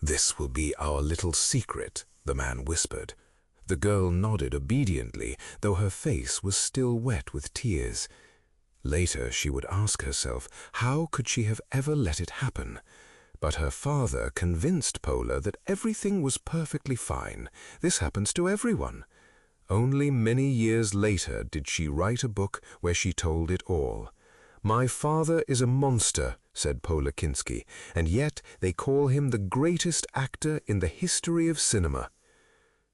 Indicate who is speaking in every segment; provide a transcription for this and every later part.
Speaker 1: "This will be our little secret," the man whispered. The girl nodded obediently, though her face was still wet with tears. Later she would ask herself, how could she have ever let it happen? But her father convinced Pola that everything was perfectly fine. This happens to everyone. Only many years later did she write a book where she told it all. "My father is a monster," said Pola Kinski, "and yet they call him the greatest actor in the history of cinema."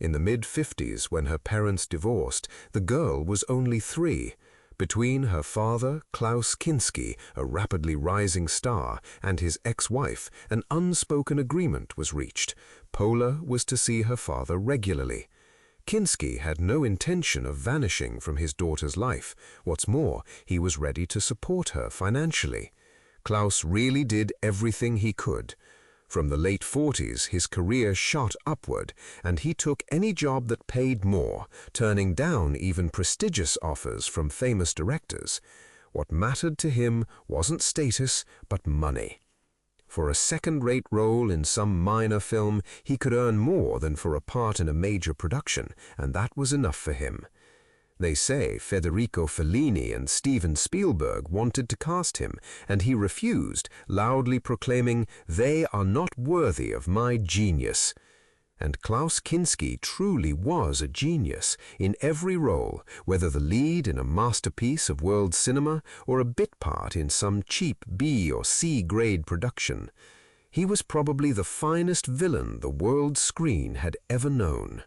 Speaker 1: In the mid-50s, when her parents divorced, the girl was only 3. Between her father, Klaus Kinski, a rapidly rising star, and his ex-wife, an unspoken agreement was reached. Pola was to see her father regularly. Kinski had no intention of vanishing from his daughter's life. What's more, he was ready to support her financially. Klaus really did everything he could. From the late 40s, his career shot upward, and he took any job that paid more, turning down even prestigious offers from famous directors. What mattered to him wasn't status, but money. For a second-rate role in some minor film, he could earn more than for a part in a major production, and that was enough for him. They say Federico Fellini and Steven Spielberg wanted to cast him, and he refused, loudly proclaiming, "They are not worthy of my genius." And Klaus Kinski truly was a genius in every role, whether the lead in a masterpiece of world cinema or a bit part in some cheap B or C grade production. He was probably the finest villain the world screen had ever known.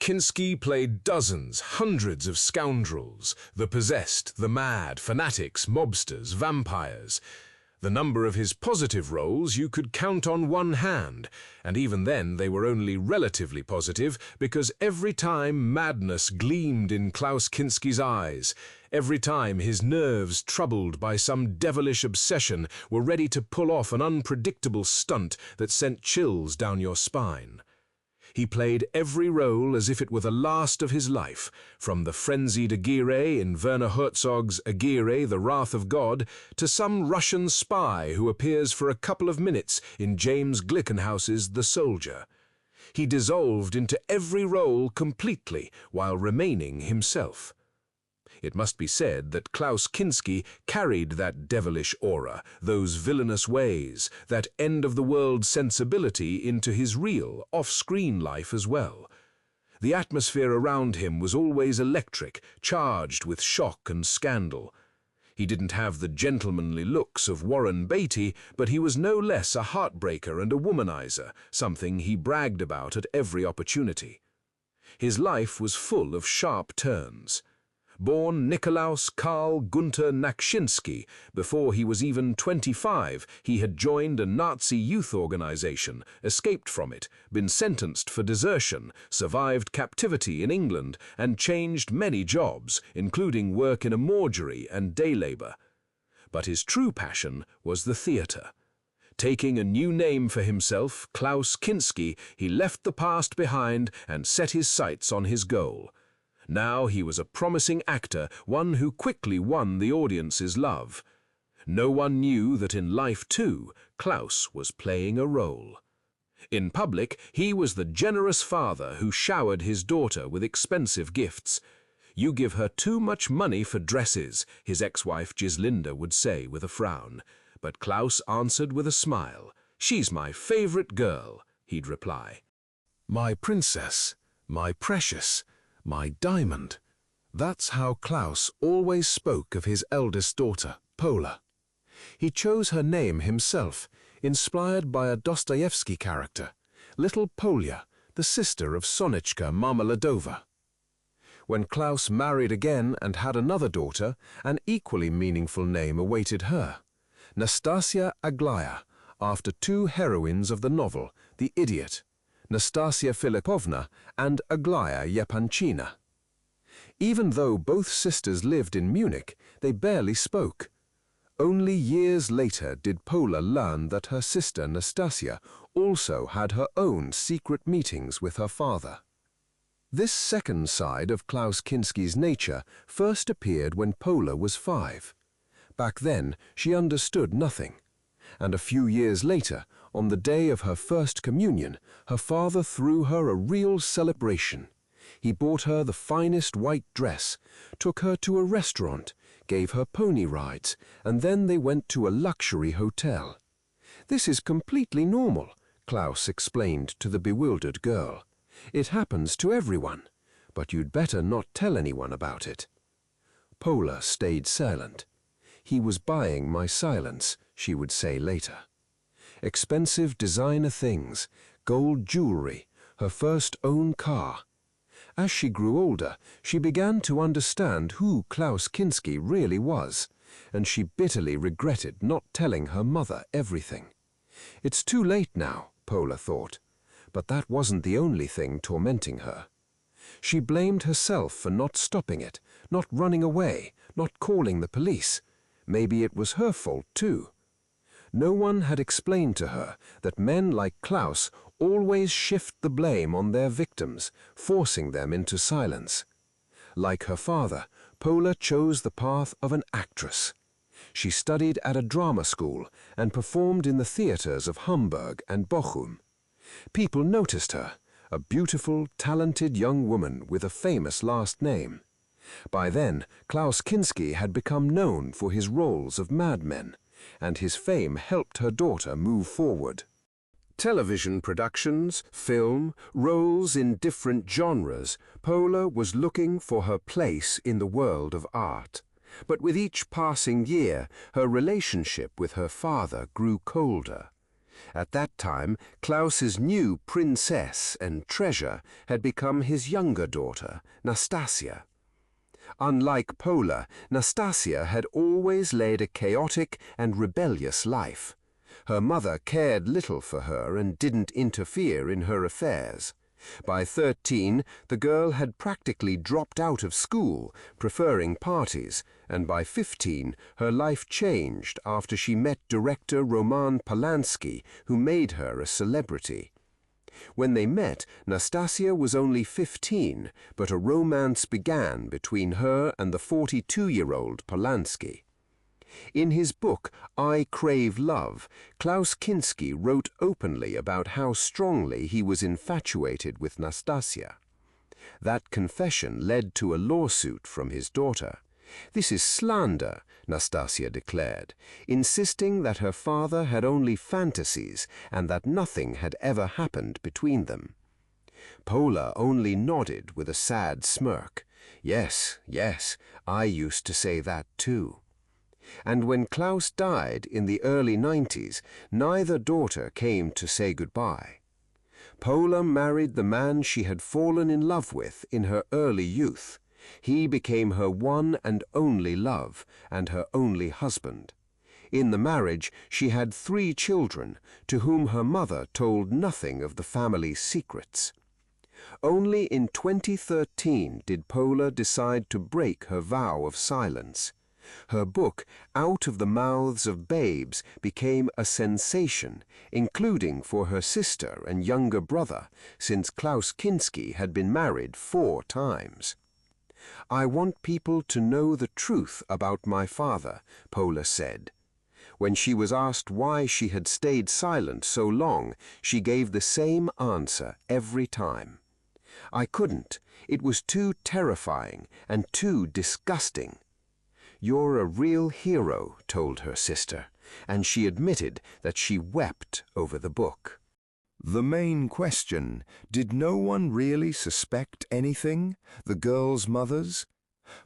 Speaker 2: Kinski played dozens, hundreds of scoundrels, the possessed, the mad, fanatics, mobsters, vampires. The number of his positive roles you could count on one hand, and even then they were only relatively positive because every time madness gleamed in Klaus Kinski's eyes, every time his nerves, troubled by some devilish obsession, were ready to pull off an unpredictable stunt that sent chills down your spine. He played every role as if it were the last of his life, from the frenzied Aguirre in Werner Herzog's Aguirre, the Wrath of God, to some Russian spy who appears for a couple of minutes in James Glickenhaus's The Soldier. He dissolved into every role completely while remaining himself. It must be said that Klaus Kinski carried that devilish aura, those villainous ways, that end-of-the-world sensibility into his real, off-screen life as well. The atmosphere around him was always electric, charged with shock and scandal. He didn't have the gentlemanly looks of Warren Beatty, but he was no less a heartbreaker and a womanizer, something he bragged about at every opportunity. His life was full of sharp turns. Born Nikolaus Karl Gunther Nakszynski, before he was even 25, he had joined a Nazi youth organization, escaped from it, been sentenced for desertion, survived captivity in England, and changed many jobs, including work in a mortuary and day labor. But his true passion was the theater. Taking a new name for himself, Klaus Kinski, he left the past behind and set his sights on his goal. Now he was a promising actor, one who quickly won the audience's love. No one knew that in life, too, Klaus was playing a role. In public, he was the generous father who showered his daughter with expensive gifts. "You give her too much money for dresses," his ex-wife Gislinda would say with a frown. But Klaus answered with a smile. "She's my favorite girl," he'd reply.
Speaker 1: "My princess, my precious, my diamond." That's how Klaus always spoke of his eldest daughter, Pola. He chose her name himself, inspired by a Dostoevsky character, little Polya, the sister of Sonichka Marmeladova. When Klaus married again and had another daughter, an equally meaningful name awaited her, Nastasia Aglaya, after 2 heroines of the novel, The Idiot, Nastasia Filipovna and Aglaya Yepanchina. Even though both sisters lived in Munich, they barely spoke. Only years later did Pola learn that her sister Nastasia also had her own secret meetings with her father. This second side of Klaus Kinski's nature first appeared when Pola was 5. Back then, she understood nothing. And a few years later,
Speaker 3: On the day of her first communion, her father threw her a real celebration. He bought her the finest white dress, took her to a restaurant, gave her pony rides, and then they went to a luxury hotel. "This is completely normal," Klaus explained to the bewildered girl. "It happens to everyone, but you'd better not tell anyone about it." Pola stayed silent. "He was buying my silence," she would say later. Expensive designer things, gold jewelry, her first own car. As she grew older, she began to understand who Klaus Kinski really was, and she bitterly regretted not telling her mother everything. It's too late now, Pola thought, but that wasn't the only thing tormenting her. She blamed herself for not stopping it, not running away, not calling the police. Maybe it was her fault too. No one had explained to her that men like Klaus always shift the blame on their victims, forcing them into silence. Like her father, Pola chose the path of an actress. She studied at a drama school and performed in the theaters of Hamburg and Bochum. People noticed her, a beautiful, talented young woman with a famous last name. By then, Klaus Kinski had become known for his roles of madmen, and his fame helped her daughter move forward. Television productions, film, roles in different genres, Pola was looking for her place in the world of art. But with each passing year, her relationship with her father grew colder. At that time, Klaus's new princess and treasure had become his younger daughter, Nastasia. Unlike Pola, Nastasia had always led a chaotic and rebellious life. Her mother cared little for her and didn't interfere in her affairs. By 13, the girl had practically dropped out of school, preferring parties, and by 15, her life changed after she met director Roman Polanski, who made her a celebrity. When they met, Nastasia was only 15, but a romance began between her and the 42-year-old Polanski. In his book, I Crave Love, Klaus Kinski wrote openly about how strongly he was infatuated with Nastasia. That confession led to a lawsuit from his daughter. "This is slander," Nastasia declared, insisting that her father had only fantasies and that nothing had ever happened between them. Pola only nodded with a sad smirk. "Yes, yes, I used to say that too." And when Klaus died in the early 90s, neither daughter came to say goodbye. Pola married the man she had fallen in love with in her early youth. He became her one and only love, and her only husband. In the marriage, she had 3 children, to whom her mother told nothing of the family's secrets. Only in 2013 did Pola decide to break her vow of silence. Her book, Out of the Mouths of Babes, became a sensation, including for her sister and younger brother, since Klaus Kinski had been married 4 times. "I want people to know the truth about my father," Pola said. When she was asked why she had stayed silent so long, she gave the same answer every time. "I couldn't. It was too terrifying and too disgusting." "You're a real hero," told her sister, and she admitted that she wept over the book. The main question, did no one really suspect anything? The girls' mothers?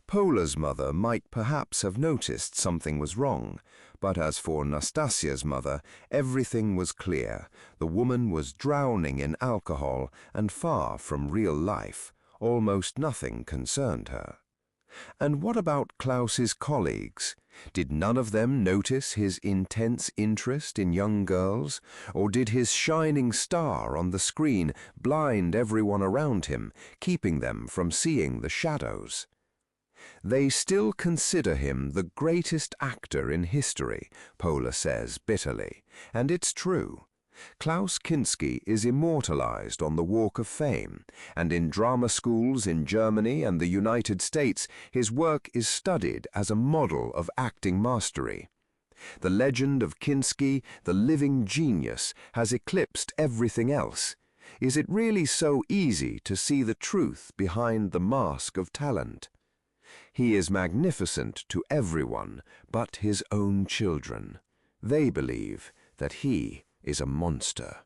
Speaker 3: Pola's mother might perhaps have noticed something was wrong, but as for Nastasia's mother, everything was clear. The woman was drowning in alcohol and far from real life. Almost nothing concerned her. And what about Klaus's colleagues? Did none of them notice his intense interest in young girls? Or did his shining star on the screen blind everyone around him, keeping them from seeing the shadows? They still consider him the greatest actor in history, Pola says bitterly, and it's true. Klaus Kinski is immortalized on the Walk of Fame, and in drama schools in Germany and the United States, his work is studied as a model of acting mastery. The legend of Kinski, the living genius, has eclipsed everything else. Is it really so easy to see the truth behind the mask of talent? He is magnificent to everyone but his own children. They believe that he is a monster.